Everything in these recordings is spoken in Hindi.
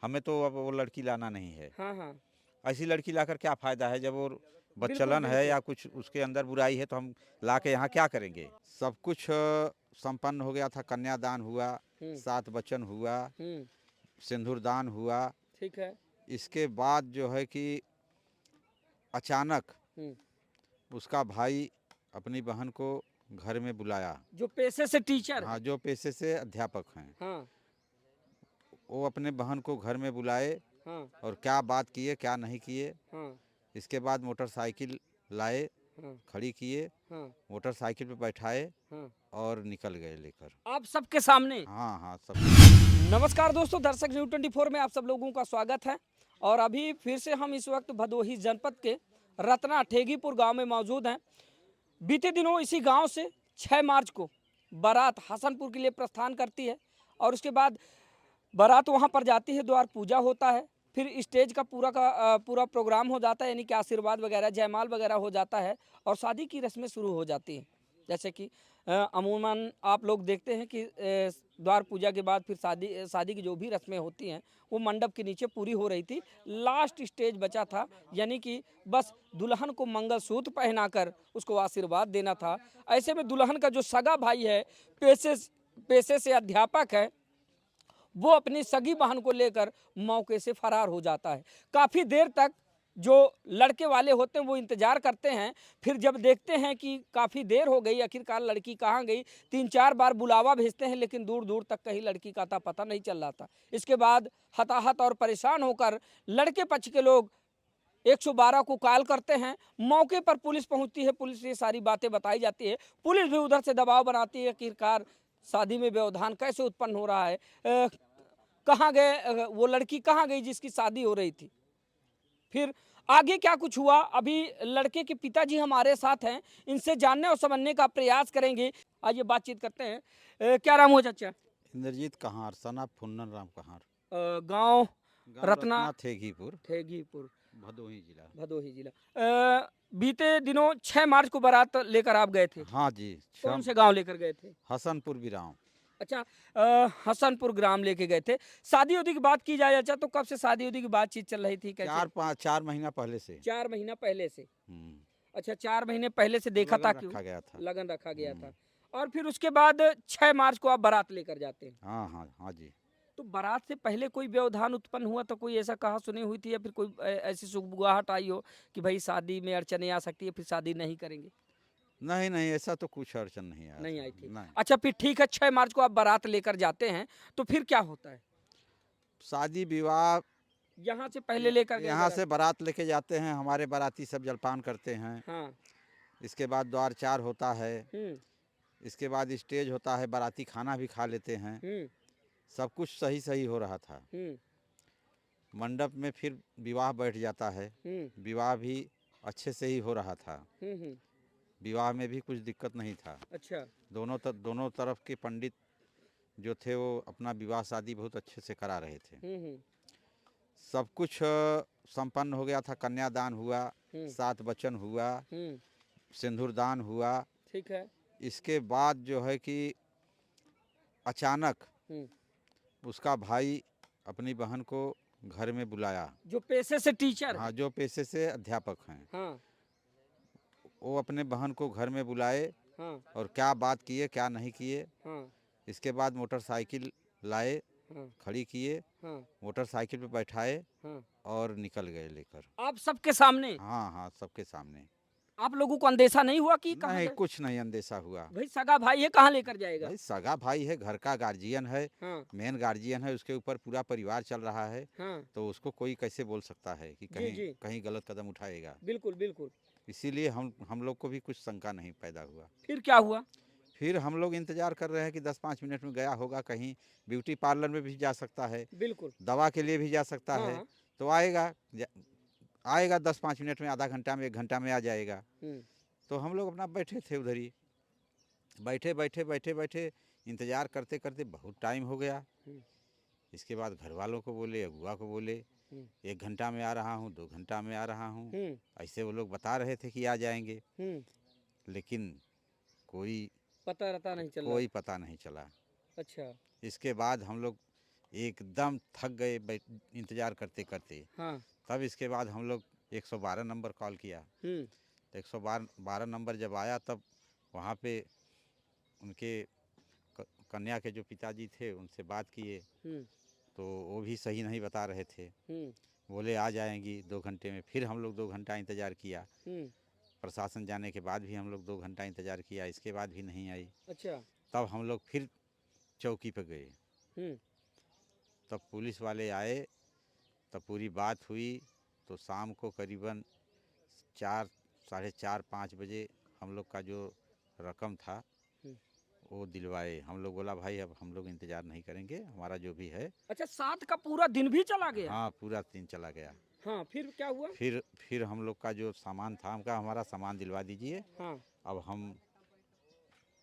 हमें तो अब वो लड़की लाना नहीं है। हाँ हाँ। ऐसी लड़की लाकर क्या फ़ायदा है, जब वो बिल्कुल बदचलन है बिल्कुल। या कुछ उसके अंदर बुराई है तो हम ला के यहाँ क्या करेंगे। सब कुछ संपन्न हो गया था, कन्यादान हुआ, हम्म 7 बच्चन हुआ, हम्म। सिंदूरदान हुआ। ठीक है। इसके बाद जो है कि अचानक हम्म। उसका भाई अपनी बहन को घर में बुलाया। जो पेशे से टीचर हाँ, है। जो पेशे से अध्यापक हैं, हाँ वो अपने बहन को घर में बुलाए हाँ और क्या बात किए क्या नहीं किए। हाँ इसके बाद मोटरसाइकिल लाए, हाँ खड़ी किए, हाँ मोटरसाइकिल पे बैठाए हाँ। और निकल गए लेकर। आप सबके सामने। हाँ हाँ, सब। नमस्कार दोस्तों, दर्शक न्यूज़ 24 में आप सब लोगों का स्वागत है। और अभी फिर से हम इस वक्त भदोही जनपद के रत्ना ठेगीपुर गांव में मौजूद हैं। बीते दिनों इसी गांव से 6 मार्च को बारात हसनपुर के लिए प्रस्थान करती है और उसके बाद बारात वहां पर जाती है, द्वार पूजा होता है, फिर स्टेज का पूरा प्रोग्राम हो जाता है, यानी कि आशीर्वाद वगैरह जयमाल वगैरह हो जाता है और शादी की रस्में शुरू हो जाती हैं। जैसे कि अमूमन आप लोग देखते हैं कि द्वार पूजा के बाद फिर शादी की जो भी रस्में होती हैं वो मंडप के नीचे पूरी हो रही थी। लास्ट स्टेज बचा था, यानी कि बस दुल्हन को मंगलसूत्र पहनाकर उसको आशीर्वाद देना था। ऐसे में दुल्हन का जो सगा भाई है, पेशे पेशे से अध्यापक है, वो अपनी सगी बहन को लेकर मौके से फरार हो जाता है। काफ़ी देर तक जो लड़के वाले होते हैं वो इंतजार करते हैं, फिर जब देखते हैं कि काफ़ी देर हो गई, आखिरकार लड़की कहाँ गई, 3-4 बार बुलावा भेजते हैं लेकिन दूर दूर तक कहीं लड़की का अता पता नहीं चल रहा था। इसके बाद हताहत और परेशान होकर लड़के पक्ष के लोग 112 को कॉल करते हैं। मौके पर पुलिस पहुंचती है, पुलिस से ये सारी बातें बताई जाती है। पुलिस भी उधर से दबाव बनाती है कि आखिरकार शादी में व्यवधान कैसे उत्पन्न हो रहा है, कहाँ गए, वो लड़की कहाँ गई जिसकी शादी हो रही थी। फिर आगे क्या कुछ हुआ, अभी लड़के के पिताजी हमारे साथ हैं, इनसे जानने और समझने का प्रयास करेंगे। आइए बातचीत करते हैं। क्या नाम हो चाचा? इंद्रजीत कहार, सन ऑफ फुन्नन राम कहार। गांव गांव रत्ना रत्ना ठेगीपुर, ठेगीपुर, भदोही जिला। भदोही जिला। बीते दिनों 6 मार्च को बारात लेकर आप गए थे, हाँ जी, कौन छम से गांव लेकर गए थे? हसनपुर बिराम। अच्छा, हसनपुर ग्राम लेके गए थे। शादी उदी की बात की जाए अच्छा, तो कब से शादी उदी की बातचीत चल रही थी, कैसे? 4 महीना पहले से। 4 महीना पहले से। हम्म, अच्छा, 4 महीने पहले से देखा था, लगन क्यों रखा गया था। लगन रखा गया था। हम्म, और फिर उसके बाद 6 मार्च को आप बारात लेकर जाते हैं। हाँ हाँ हाँ जी। तो बारात से पहले कोई व्यवधान उत्पन्न हुआ तो कोई ऐसा कहा सुनी हुई थी, या फिर कोई ऐसी सुगबुगाहट आई हो कि भाई शादी में अड़चने आ सकती है, फिर शादी नहीं करेंगे? नहीं नहीं, ऐसा तो कुछ अड़चन नहीं आया नहीं था, आई थी। नहीं। अच्छा, फिर ठीक है, 6 मार्च को आप बारात लेकर जाते हैं, तो फिर क्या होता है? शादी विवाह, यहाँ से पहले लेकर गए यहाँ बारात? से बारात लेके जाते हैं, हमारे बाराती सब जलपान करते हैं। हाँ। इसके बाद द्वार 4 होता है। हम्म इसके बाद स्टेज होता है, बाराती खाना भी खा लेते हैं। हम्म सब कुछ सही सही हो रहा था। हम्म मंडप में फिर विवाह बैठ जाता है। हम्म विवाह भी अच्छे से ही हो रहा था। हम्म। विवाह में भी कुछ दिक्कत नहीं था। अच्छा। दोनों तरफ के पंडित जो थे वो अपना विवाह शादी बहुत अच्छे से करा रहे थे। हम्म। सब कुछ संपन्न हो गया था, कन्यादान हुआ, हम्म 7 बच्चन हुआ, हम्म। सिंदूरदान हुआ। ठीक है। इसके बाद जो है कि अचानक हम्म। उसका भाई अपनी बहन को घर में बुलाया। जो पेशे से टीचर हाँ, है। जो पेशे से अध्यापक हैं, हाँ वो अपने बहन को घर में बुलाए हाँ और क्या बात किए क्या नहीं किए। हाँ इसके बाद मोटरसाइकिल लाए, हाँ खड़ी किए, हाँ मोटरसाइकिल पे बैठाए हाँ। और निकल गए लेकर। आप सबके सामने? हाँ हाँ, सबके सामने। आप लोगों को अंदेशा नहीं हुआ कि कहाँ नहीं, गए? कुछ नहीं अंदेशा हुआ। भाई सगा भाई है, कहाँ लेकर जाएगा? भाई सगा भाई है, घर का गार्जियन है, हाँ मेन गार्जियन है, उसके ऊपर पूरा परिवार चल रहा है। हाँ। तो उसको कोई कैसे बोल सकता है कि जी कहीं जी। कहीं गलत कदम उठाएगा। बिल्कुल बिल्कुल। इसीलिए हम लोग को भी कुछ शंका नहीं पैदा हुआ। फिर क्या हुआ? फिर हम लोग इंतज़ार कर रहे हैं कि 10-5 मिनट में गया होगा, कहीं ब्यूटी पार्लर में भी जा सकता है, बिल्कुल। दवा के लिए भी जा सकता हाँ है। हाँ। तो आएगा 10-5 मिनट में, आधा घंटा में, 1 घंटा में आ जाएगा। हम्म तो हम लोग अपना बैठे थे उधर ही, बैठे बैठे बैठे बैठे इंतज़ार करते करते बहुत टाइम हो गया। हम्म इसके बाद घर वालों को बोले, अगुआ को बोले, हम्म 1 घंटा में आ रहा हूँ, 2 घंटा में आ रहा हूँ। हम्म ऐसे वो लोग बता रहे थे कि आ जाएंगे, हम्म। लेकिन कोई पता रहता नहीं चल रहा कोई था। पता नहीं चला। अच्छा। इसके बाद हम लोग एकदम थक गए इंतज़ार करते करते। हाँ। तब इसके बाद हम लोग 112 नंबर कॉल किया। तो 112 नंबर जब आया तब वहाँ पे उनके कन्या के जो पिताजी थे उनसे बात किए, तो वो भी सही नहीं बता रहे थे। बोले आ जाएंगी 2 घंटे में। फिर हम लोग 2 घंटा इंतज़ार किया। प्रशासन जाने के बाद भी हम लोग 2 घंटा इंतज़ार किया, इसके बाद भी नहीं आई। अच्छा। तब हम लोग फिर चौकी पर गए। तब पुलिस वाले आए, तब पूरी बात हुई। तो शाम को करीबन 4, साढ़े 4, 5 बजे हम लोग का जो रकम था वो दिलवाए। हम लोग बोला भाई अब हम लोग इंतज़ार नहीं करेंगे, हमारा जो भी है। अच्छा, 7 का पूरा दिन भी चला गया? हाँ, पूरा दिन चला गया। हाँ, फिर क्या हुआ? फिर हम लोग का जो सामान था, हमका हमारा सामान दिलवा दीजिए। हाँ। अब हम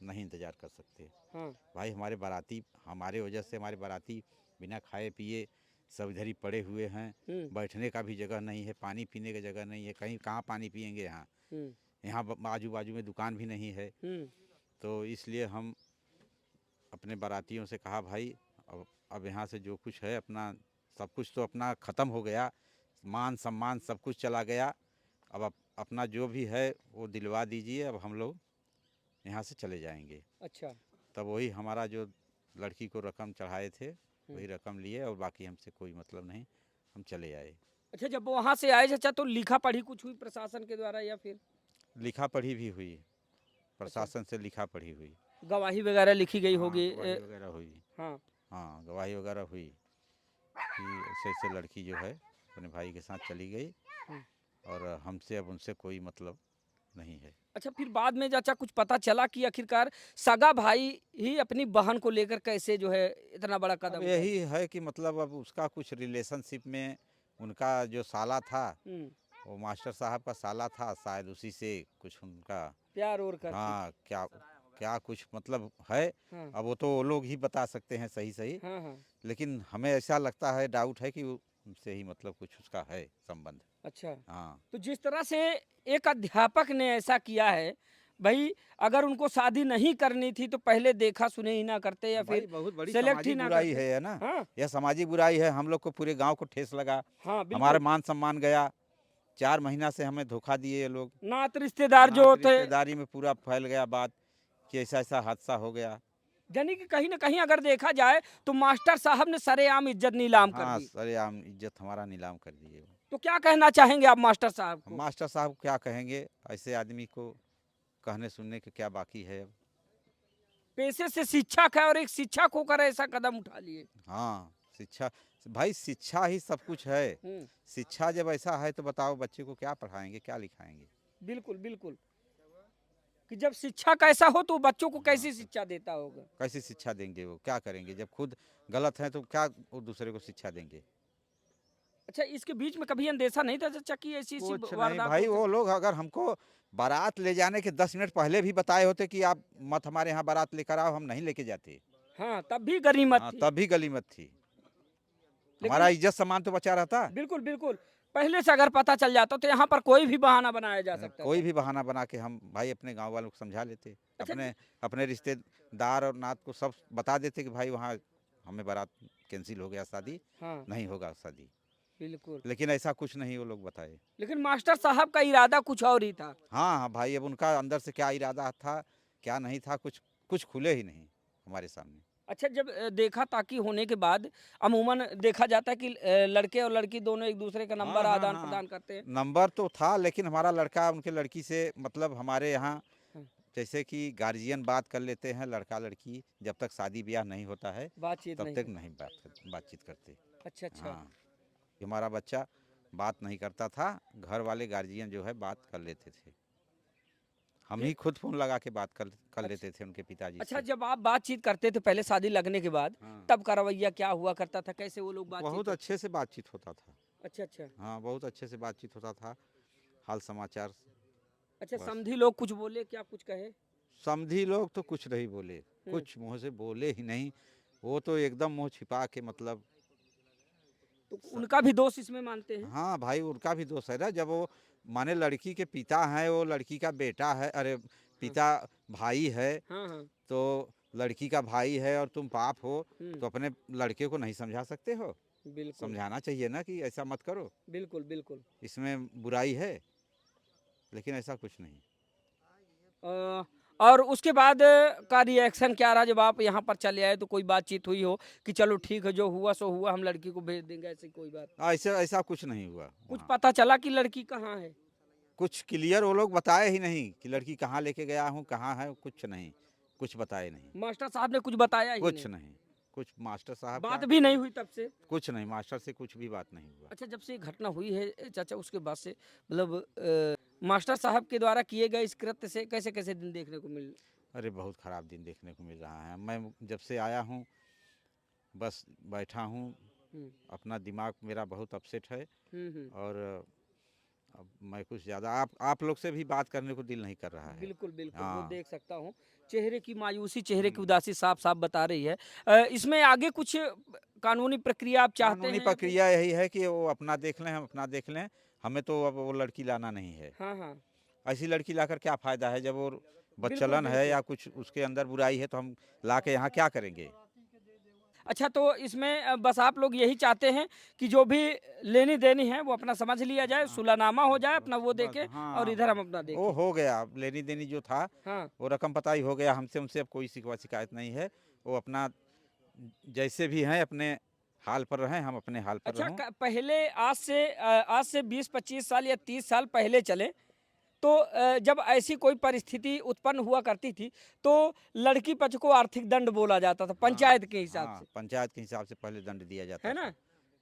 नहीं इंतज़ार कर सकते। हाँ। भाई हमारे बाराती, हमारे वजह से हमारे बाराती बिना खाए पिए सब इधर ही पड़े हुए हैं। बैठने का भी जगह नहीं है, पानी पीने का जगह नहीं है, कहीं कहाँ पानी पिएंगे यहाँ। यहाँ आजू बाजू में दुकान भी नहीं है। तो इसलिए हम अपने बारातियों से कहा भाई अब यहाँ से जो कुछ है अपना, सब कुछ तो अपना ख़त्म हो गया, मान सम्मान सब कुछ चला गया। अब अपना जो भी है वो दिलवा दीजिए, अब हम लोग यहाँ से चले जाएंगे। अच्छा। तब वही हमारा जो लड़की को रकम चढ़ाए थे वही रकम लिए और बाकी हमसे कोई मतलब नहीं, हम चले आए। अच्छा, जब वहाँ से आए चाचा तो लिखा पढ़ी कुछ हुई प्रशासन के द्वारा या फिर? लिखा पढ़ी भी हुई, प्रशासन से लिखा पढ़ी हुई। गवाही वगैरह लिखी गई हाँ, होगी? गवाही वगैरह हुई। हाँ। हाँ, गवाही वगैरह हुई कि ऐसे ऐसे लड़की जो है अपने भाई के साथ चली गई और हमसे अब उनसे कोई मतलब नहीं है। अच्छा, फिर बाद में चाचा कुछ पता चला कि आखिरकार सगा भाई ही अपनी बहन को लेकर कैसे जो है इतना बड़ा अब कदम यही है कि मतलब अब उसका कुछ रिलेशनशिप में उनका जो साला था, वो मास्टर साहब का साला था, शायद उसी से कुछ उनका प्यार और करती? हाँ क्या क्या कुछ मतलब है। हाँ। अब वो तो वो लोग ही बता सकते हैं सही सही। हाँ। हाँ। लेकिन हमें ऐसा लगता है, डाउट है कि उनसे ही मतलब कुछ उसका है संबंध। अच्छा। हाँ, तो जिस तरह से एक अध्यापक ने ऐसा किया है, भाई अगर उनको शादी नहीं करनी थी तो पहले देखा सुने ही ना करते या भाई फिर बहुत बड़ी सेलेक्ट ही सामाजिक ना बुराई करते। है ना। हाँ। यह सामाजिक बुराई है, हम लोग को पूरे गांव को ठेस लगा। हाँ, हमारा बिल्कुल। मान सम्मान गया। 4 महीना से हमें धोखा दिए ये लोग। नात रिश्तेदार जो नात थे, रिश्तेदारी में पूरा फैल गया बात कि ऐसा ऐसा हादसा हो गया। यानी कि कहीं ना कहीं अगर देखा जाए तो मास्टर साहब ने सरेआम इज्जत नीलाम कर हाँ, दी। सरेआम इज्जत हमारा नीलाम कर दिए। तो क्या कहना चाहेंगे आप मास्टर साहब को? मास्टर साहब क्या कहेंगे, ऐसे आदमी को कहने सुनने के क्या बाकी है अब। पेशे से शिक्षक है और एक शिक्षक होकर ऐसा कदम उठा लिए। हाँ, शिक्षा, भाई शिक्षा ही सब कुछ है। शिक्षा जब ऐसा है तो बताओ बच्चे को क्या पढ़ाएंगे, क्या लिखाएंगे। बिल्कुल बिल्कुल, कि जब शिक्षक ऐसा हो तो बच्चों को कैसी शिक्षा देता होगा? कैसी शिक्षा देंगे, वो क्या करेंगे जब खुद गलत हैं तो क्या वो दूसरे को शिक्षा देंगे। अच्छा, इसके बीच में कभी अंदेशा नहीं था चाचा कि ऐसी ऐसी कुछ नहीं वारदात भाई, हो वो लोग अगर हमको बारात ले जाने के 10 मिनट पहले भी बताए होते कि आप मत हमारे यहाँ बारात लेकर आओ, हम नहीं लेके जाते। हाँ, तब भी गनीमत हाँ, थी। तब भी गलीमत थी। हमारा लेकिन इज्जत सम्मान तो बचा रहता। बिल्कुल बिल्कुल, पहले से अगर पता चल जाता तो यहाँ पर कोई भी बहाना बनाया जा सकता कोई था। भी बहाना बना के हम भाई अपने गांव वालों को समझा लेते। अच्छा। अपने अपने रिश्तेदार और नात को सब बता देते कि भाई वहाँ हमें बारात कैंसिल हो गया, शादी हाँ, नहीं होगा शादी। बिल्कुल। लेकिन ऐसा कुछ नहीं वो लोग बताए। लेकिन मास्टर साहब का इरादा कुछ और ही था। हाँ हाँ भाई, अब उनका अंदर से क्या इरादा था क्या नहीं था, कुछ कुछ खुले ही नहीं हमारे सामने। अच्छा, जब देखा ताकि होने के बाद अमूमन देखा जाता है कि लड़के और लड़की दोनों एक दूसरे का नंबर हाँ हाँ आदान हाँ, प्रदान करते हैं। नंबर तो था लेकिन हमारा लड़का उनके लड़की से मतलब हमारे यहाँ हाँ, जैसे कि गार्जियन बात कर लेते हैं, लड़का लड़की जब तक शादी ब्याह नहीं होता है बातचीत तब नहीं तक कर। नहीं बातचीत करते। अच्छा अच्छा। हाँ, हमारा बच्चा बात नहीं करता था, घर वाले गार्जियन जो है बात कर लेते थे। हम फिर ही खुद फ़ोन लगा के बात कर अच्छा। लेते थे उनके पिताजी अच्छा, से। जब आप बातचीत करते थे पहले शादी लगने के बाद, हाँ, तब का रवैया क्या हुआ करता था, कैसे वो लोग बातचीत बहुत करते? अच्छे से बातचीत होता था। अच्छा अच्छा। हाँ, बहुत अच्छे से बातचीत होता था, हाल समाचार। अच्छा, बस समधी लोग कुछ बोले क्या, कुछ कहे? समधी लोग तो कुछ नहीं बोले, हम्म। कुछ मुँह से बोले ही नहीं। वो तो एकदम मुँह छिपा के मतलब तो स उनका भी दोष इसमें मानते हैं? हाँ भाई, उनका भी दोष है ना, जब वो माने लड़की के पिता हैं, वो लड़की का बेटा है, अरे हाँ पिता भाई है, हाँ। हाँ। तो लड़की का भाई है और तुम बाप हो तो अपने लड़के को नहीं समझा सकते हो? बिल्कुल समझाना चाहिए ना कि ऐसा मत करो, बिल्कुल बिल्कुल। इसमें बुराई है, लेकिन ऐसा कुछ नहीं। अ, और उसके बाद का रिएक्शन क्या रहा जब आप यहाँ पर चले आए? तो कोई बातचीत हुई हो कि चलो ठीक है, जो हुआ सो हुआ, हम लड़की को भेज देंगे, ऐसी कोई बात? ऐसा ऐसा कुछ नहीं हुआ कुछ वहाँ। पता चला कि लड़की कहाँ है? कुछ क्लियर वो लोग बताए ही नहीं कि लड़की कहाँ लेके गया हूँ, कहाँ है, कुछ नहीं, कुछ बताए नहीं, मास्टर साहब ने कुछ बताया ही कुछ नहीं? नहीं। कुछ मास्टर साहब बात क्या, भी नहीं हुई तब से? कुछ नहीं, मास्टर से कुछ भी बात नहीं हुआ। अच्छा, जब से ये घटना हुई है चाचा, उसके बाद से मतलब मास्टर साहब के द्वारा किए गए इस कृत्य से कैसे कैसे दिन देखने को मिल? अरे बहुत ख़राब दिन देखने को मिल रहा है। मैं जब से आया हूँ बस बैठा हूँ, हम्म अपना दिमाग मेरा बहुत अपसेट है। हम्म। और अब मैं कुछ ज़्यादा आप लोग से भी बात करने को दिल नहीं कर रहा है। बिल्कुल बिल्कुल, वो हाँ। देख सकता हूँ। चेहरे की मायूसी, चेहरे की उदासी साफ साफ बता रही है। इसमें आगे कुछ कानूनी प्रक्रिया आप चाहते कानूनी हैं या फिर? प्रक्रिया यही है कि वो अपना देख लें, हम अपना देख लें। हमें तो अब वो लड़की लाना नहीं है। हाँ हाँ। ऐसी लड़की लाकर क्या फ़ायदा है, जब वो बिल्कुल बदचलन है बिल्कुल। या कुछ उसके अंदर बुराई है तो हम ला के यहाँ क्या करेंगे? अच्छा, तो इसमें बस आप लोग यही चाहते हैं कि जो भी लेनी देनी है वो अपना समझ लिया जाए, सुलहनामा हो जाए, अपना वो बस देखे और हाँ, इधर हम अपना वो देखें। हो गया। अब लेनी देनी जो था हाँ। वो रकम पता ही हो गया हमसे, उनसे अब कोई शिकवा शिकायत नहीं है। वो अपना जैसे भी हैं अपने हाल पर रहें, हम अपने हाल पर अच्छा, रहें। पहले आज से 20-25 साल या 30 साल पहले चले तो जब ऐसी कोई परिस्थिति उत्पन्न हुआ करती थी तो लड़की पक्ष को आर्थिक दंड बोला जाता था हाँ, पंचायत के हिसाब हाँ, से, पंचायत के हिसाब से पहले दंड दिया जाता है ना? था।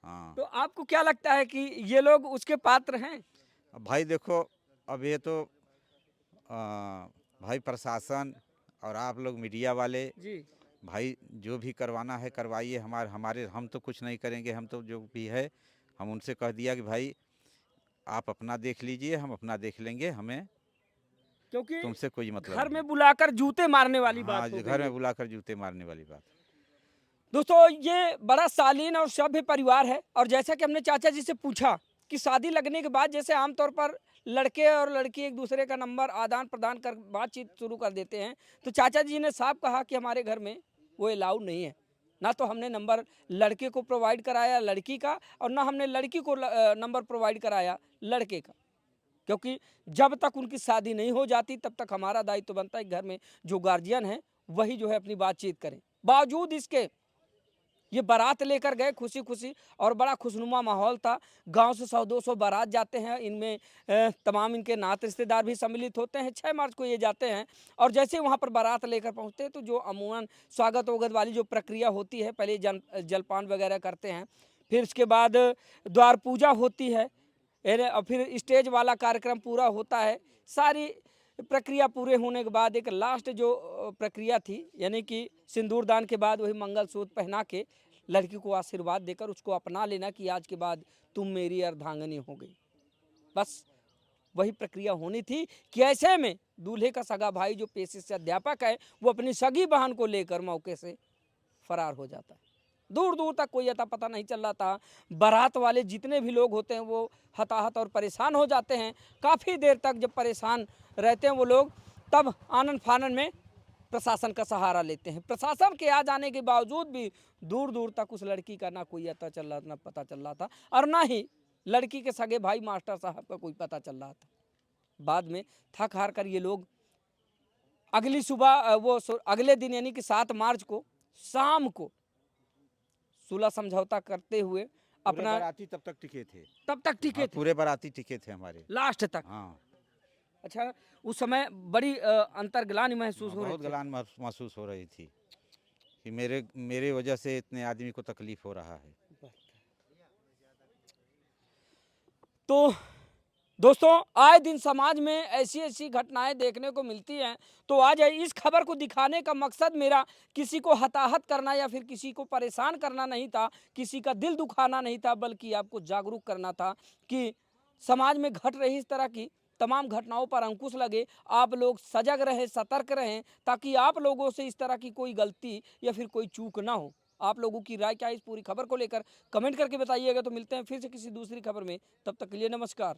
हाँ। तो आपको क्या लगता है कि ये लोग उसके पात्र हैं? अब भाई देखो, अब ये तो भाई प्रशासन और आप लोग मीडिया वाले, जी। भाई जो भी करवाना है करवाइए। हमारे हमारे हम तो कुछ नहीं करेंगे। हम तो जो भी है हम उनसे कह दिया कि भाई आप अपना देख लीजिए, हम अपना देख लेंगे, हमें क्योंकि तुमसे कोई मतलब घर नहीं। में बुलाकर जूते मारने वाली हाँ, बात हो घर गई में है। बुलाकर जूते मारने वाली बात। दोस्तों, ये बड़ा शालीन और सभ्य परिवार है और जैसा कि हमने चाचा जी से पूछा कि शादी लगने के बाद जैसे आमतौर पर लड़के और लड़की एक दूसरे का नंबर आदान प्रदान कर बातचीत शुरू कर देते हैं, तो चाचा जी ने साफ कहा कि हमारे घर में वो अलाउड नहीं है। ना तो हमने नंबर लड़के को प्रोवाइड कराया लड़की का, और ना हमने लड़की को नंबर प्रोवाइड कराया लड़के का, क्योंकि जब तक उनकी शादी नहीं हो जाती तब तक हमारा दायित्व बनता है कि घर में जो गार्जियन है वही जो है अपनी बातचीत करें। बावजूद इसके ये बारात लेकर गए खुशी खुशी और बड़ा खुशनुमा माहौल था। गांव से 100-200 बारात जाते हैं, इनमें तमाम इनके नात रिश्तेदार भी सम्मिलित होते हैं। 6 मार्च को ये जाते हैं और जैसे वहां पर बारात लेकर पहुंचते हैं तो जो अमूमन स्वागत वगत वाली जो प्रक्रिया होती है, पहले जलपान वगैरह करते हैं, फिर उसके बाद द्वार पूजा होती है, और फिर स्टेज वाला कार्यक्रम पूरा होता है। सारी प्रक्रिया पूरे होने के बाद एक लास्ट जो प्रक्रिया थी, यानी कि सिंदूर दान के बाद वही मंगलसूत्र पहना के लड़की को आशीर्वाद देकर उसको अपना लेना कि आज के बाद तुम मेरी अर्धांगिनी हो गई। बस वही प्रक्रिया होनी थी कि ऐसे में दूल्हे का सगा भाई जो पेशे से अध्यापक है वो अपनी सगी बहन को लेकर मौके से फरार हो जाता है। दूर दूर तक कोई अता पता नहीं चल रहा था। बारात वाले जितने भी लोग होते हैं वो हताहत और परेशान हो जाते हैं। काफ़ी देर तक जब परेशान रहते हैं वो लोग, तब आनन फानन में प्रशासन का सहारा लेते हैं। प्रशासन के आ जाने के बावजूद भी दूर दूर तक उस लड़की का ना कोई अता चल रहा, ना पता चल रहा था, और ना ही लड़की के सगे भाई मास्टर साहब का कोई पता चल रहा था। बाद में थक हार कर ये लोग अगली सुबह अगले दिन यानी कि 7 मार्च को शाम को सुलह समझौता करते हुए पूरे अपना बाराती तब तक टिके थे। तब तक टिके हाँ, थे पूरे बाराती टिके थे हमारे। लास्ट तक। हाँ। अच्छा, उस समय बड़ी अंतर्ग्लानि महसूस हाँ, हो रही बहुत थी? गलान महसूस हो रही थी कि मेरे मेरे वजह से इतने आदमी को तकलीफ हो रहा है। तो दोस्तों, आए दिन समाज में ऐसी ऐसी घटनाएं देखने को मिलती हैं। तो आज इस खबर को दिखाने का मकसद मेरा किसी को हताहत करना या फिर किसी को परेशान करना नहीं था, किसी का दिल दुखाना नहीं था, बल्कि आपको जागरूक करना था कि समाज में घट रही इस तरह की तमाम घटनाओं पर अंकुश लगे, आप लोग सजग रहें, सतर्क रहें, ताकि आप लोगों से इस तरह की कोई गलती या फिर कोई चूक ना हो। आप लोगों की राय क्या है इस पूरी खबर को लेकर कमेंट करके बताइएगा। तो मिलते हैं फिर से किसी दूसरी खबर में, तब तक के लिए नमस्कार।